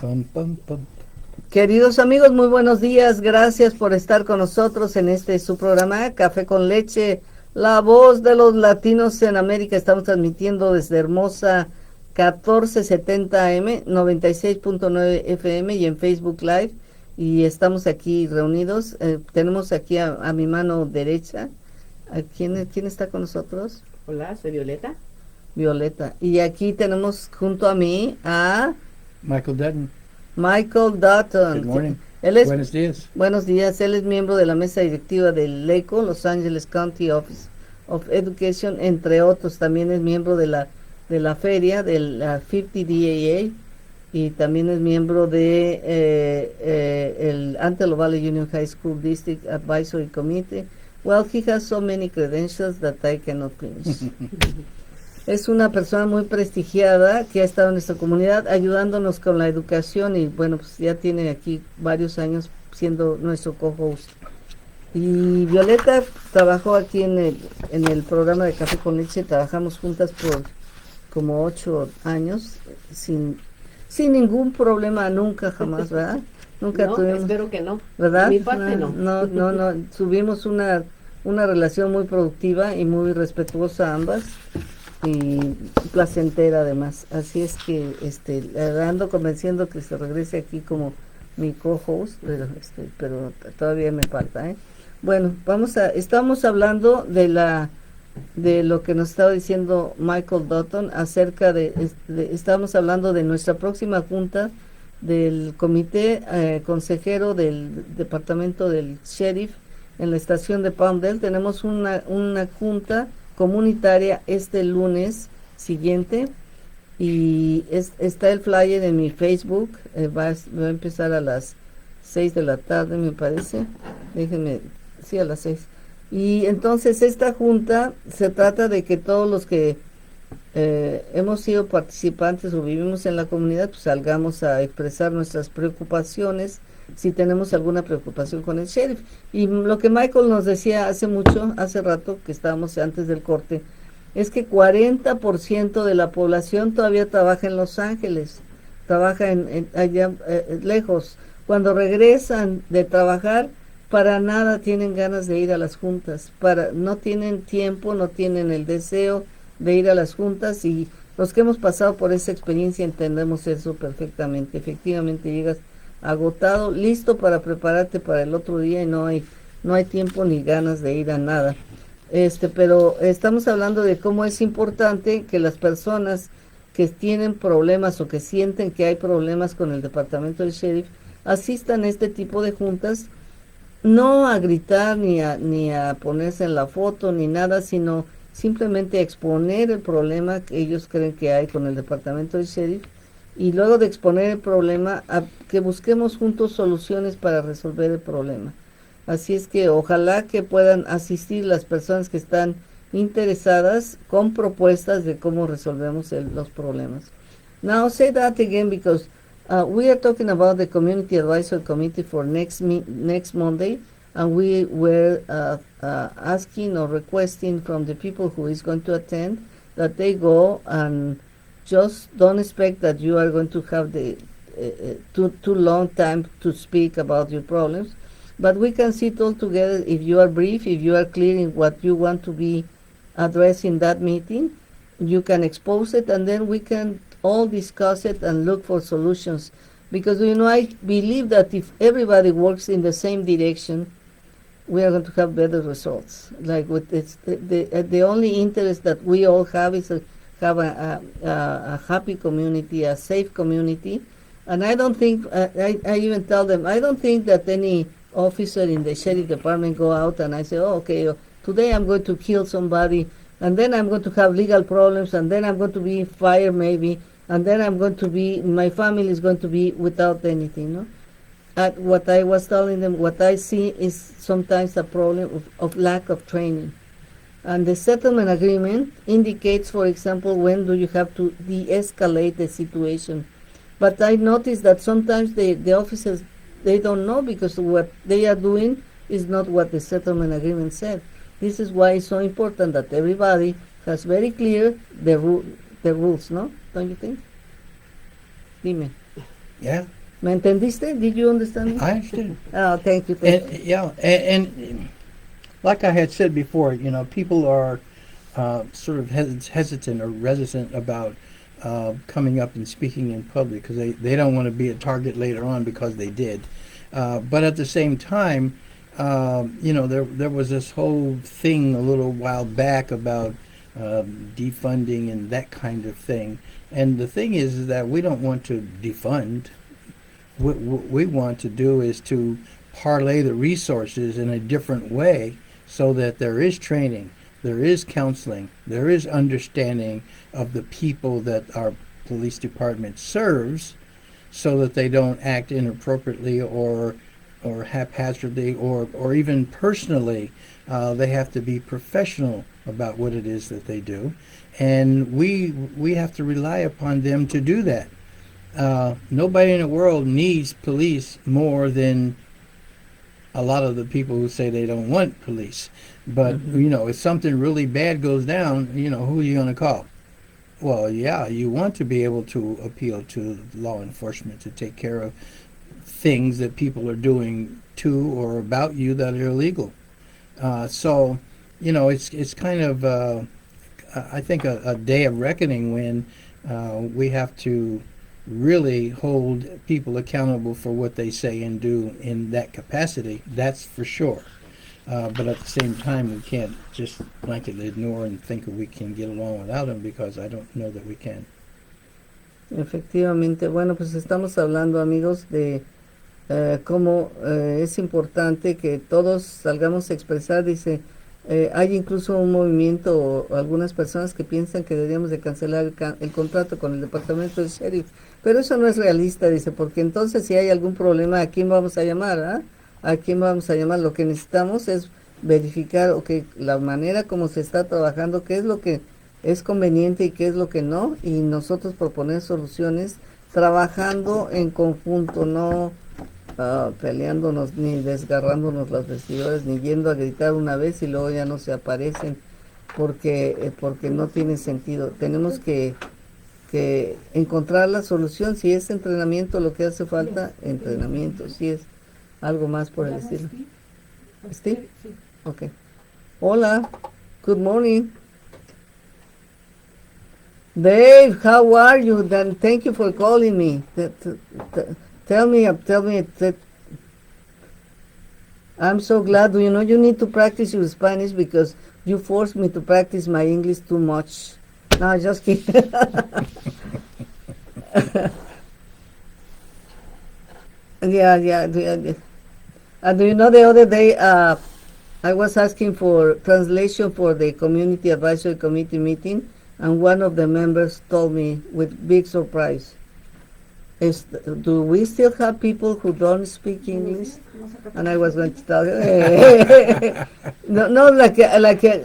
Pum, pum, pum. Queridos amigos, muy buenos días. Gracias por estar con nosotros en su programa Café con Leche, la voz de los latinos en América. Estamos transmitiendo desde hermosa 1470 AM, 96.9 FM y en Facebook Live. Y estamos aquí reunidos. Tenemos aquí a mi mano derecha. ¿Quién está con nosotros? Hola, soy Violeta. Violeta. Y aquí tenemos junto a mí a Michael Dutton. Michael Dutton. Good morning. Él es, Buenos días. buenos días, él es miembro de la mesa directiva del LAOE, Los Angeles County Office of Education, entre otros. También es miembro de la feria, de la 50 DAA, y también es miembro de el Antelope Valley Union High School District Advisory Committee. Well, he has so many credentials that I cannot finish. Es una persona muy prestigiada que ha estado en nuestra comunidad ayudándonos con la educación y bueno, pues ya tiene aquí varios años siendo nuestro co-host. Y Violeta trabajó aquí en el programa de Café con Leche. Trabajamos juntas por como 8 años sin ningún problema, nunca, jamás, ¿verdad? Nunca No, tuvimos, espero que no. ¿verdad? De mi parte no. No, tuvimos una relación muy productiva y muy respetuosa ambas, y placentera además. Así es que ando convenciendo que se regrese aquí como mi co-host, pero todavía me falta, ¿eh? Bueno, estamos hablando de lo que nos estaba diciendo Michael Dutton acerca estamos hablando de nuestra próxima junta del comité consejero del departamento del sheriff en la estación de Palmdale. Tenemos una junta comunitaria este lunes siguiente, y está el flyer en mi Facebook. Va a empezar a las 6 de la tarde, me parece. Déjenme, sí, a las 6. Y entonces esta junta se trata de que todos los que hemos sido participantes o vivimos en la comunidad, pues salgamos a expresar nuestras preocupaciones, si tenemos alguna preocupación con el sheriff. Y lo que Michael nos decía hace rato que estábamos antes del corte, es que 40% de la población todavía trabaja en Los Ángeles, trabaja allá lejos. Cuando regresan de trabajar, para nada tienen ganas de ir a las juntas, no tienen tiempo, no tienen el deseo de ir a las juntas, y los que hemos pasado por esa experiencia entendemos eso perfectamente. Efectivamente llegas agotado, listo para prepararte para el otro día, y no hay tiempo ni ganas de ir a nada. Pero estamos hablando de cómo es importante que las personas que tienen problemas o que sienten que hay problemas con el departamento del sheriff asistan a este tipo de juntas, no a gritar ni a ponerse en la foto ni nada, sino simplemente exponer el problema que ellos creen que hay con el departamento del sheriff, y luego de exponer el problema, que busquemos juntos soluciones para resolver el problema. Así es que ojalá que puedan asistir las personas que están interesadas con propuestas de cómo resolvemos los problemas. Now say that again, because we are talking about the Community Advisory Committee for next Monday, and we were asking or requesting from the people who is going to attend that they go, and just don't expect that you are going to have the too long time to speak about your problems, but we can sit all together. If you are brief, if you are clear in what you want to be addressed in that meeting, you can expose it, and then we can all discuss it and look for solutions. Because I believe that if everybody works in the same direction, we are going to have better results. Like with the only interest that we all have is to have a happy community, a safe community. And I don't think, I even tell them, I don't think that any officer in the sheriff department go out and I say, oh, okay, today I'm going to kill somebody, and then I'm going to have legal problems, and then I'm going to be fired maybe, and then my family is going to be without anything, no? What I was telling them, what I see is sometimes a problem of lack of training. And the settlement agreement indicates, for example, when do you have to de-escalate the situation. But I noticed that sometimes the officers, they don't know, because what they are doing is not what the settlement agreement said. This is why it's so important that everybody has very clear the rules, no? Don't you think? Dime. Yeah, ¿Me entendiste? Did you understand me? I understand. Oh, thank you. Thank And you. yeah, and like I had said before, people are sort of hesitant or reticent about coming up and speaking in public because they don't want to be a target later on because they did. But at the same time, there was this whole thing a little while back about defunding and that kind of thing. And the thing is that we don't want to defund. What we want to do is to parlay the resources in a different way so that there is training, there is counseling, there is understanding of the people that our police department serves so that they don't act inappropriately or haphazardly or even personally. They have to be professional about what it is that they do, and we have to rely upon them to do that. Nobody in the world needs police more than a lot of the people who say they don't want police. But, if something really bad goes down, who are you going to call? Well, yeah, you want to be able to appeal to law enforcement to take care of things that people are doing to or about you that are illegal. It's kind of, I think, a day of reckoning when we have to really hold people accountable for what they say and do in that capacity. That's for sure. But at the same time, we can't just blanketly ignore and think that we can get along without them because I don't know that we can. Efectivamente. Bueno, pues estamos hablando, amigos, de cómo es importante que todos salgamos a expresar. Dice, hay incluso un movimiento o algunas personas que piensan que deberíamos de cancelar el contrato con el departamento del sheriff, pero eso no es realista, dice, porque entonces si hay algún problema, ¿a quién vamos a llamar? ¿Ah? ¿A quién vamos a llamar? Lo que necesitamos es verificar la manera como se está trabajando, qué es lo que es conveniente y qué es lo que no, y nosotros proponer soluciones trabajando en conjunto, no peleándonos ni desgarrándonos las vestiduras, ni yendo a gritar una vez y luego ya no se aparecen, porque no tiene sentido. Tenemos que encontrar la solución. Si es entrenamiento lo que hace falta, entrenamiento. Si es algo más por el estilo. ¿Steve? Ok. Hola. Good morning. Dave, how are you? Then thank you for calling me. Tell me, I'm so glad. You know, you need to practice your Spanish because you forced me to practice my English too much. No, just kidding. Yeah. Do you know the other day, I was asking for translation for the Community Advisory Committee meeting, and one of the members told me with big surprise, do we still have people who don't speak English? And I was going to tell you, no,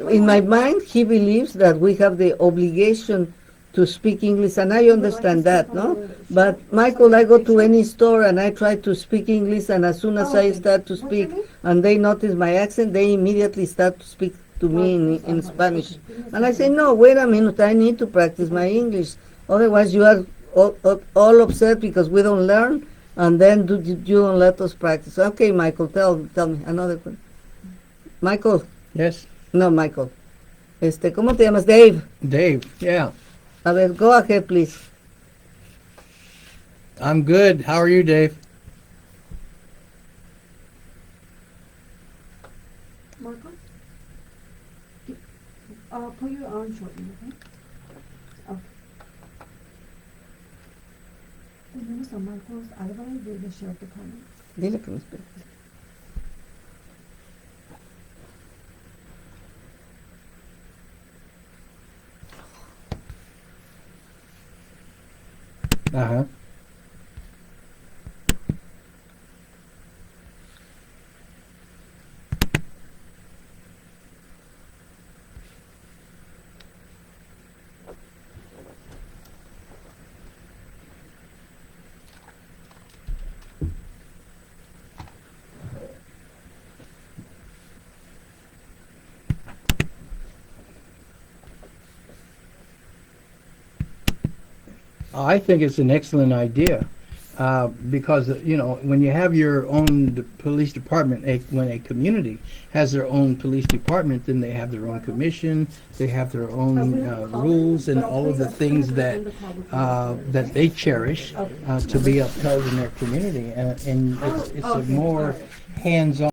in my mind, he believes that we have the obligation to speak English, and I understand that, no? But Michael, I go to any store and I try to speak English, and as soon as I start to speak and they notice my accent, they immediately start to speak to me in Spanish. And I say, no, wait a minute, I need to practice my English. Otherwise, you are all upset because we don't learn, and then you don't let us practice. Okay, Michael, tell me another question. Michael. Yes. No, Michael. ¿Cómo te llamas? Dave. Dave, yeah. A ver, go ahead, please. I'm good. How are you, Dave? Marco? Put your arm shortly, okay? Okay. Tenemos a Marcos Álvarez de the Sheriff Department. Dile que me espere. Uh-huh. I think it's an excellent idea. because when you have your own police department, when a community has their own police department, then they have their own commission, they have their own rules and all of the things that they cherish to be upheld in their community, and it's a more hands-on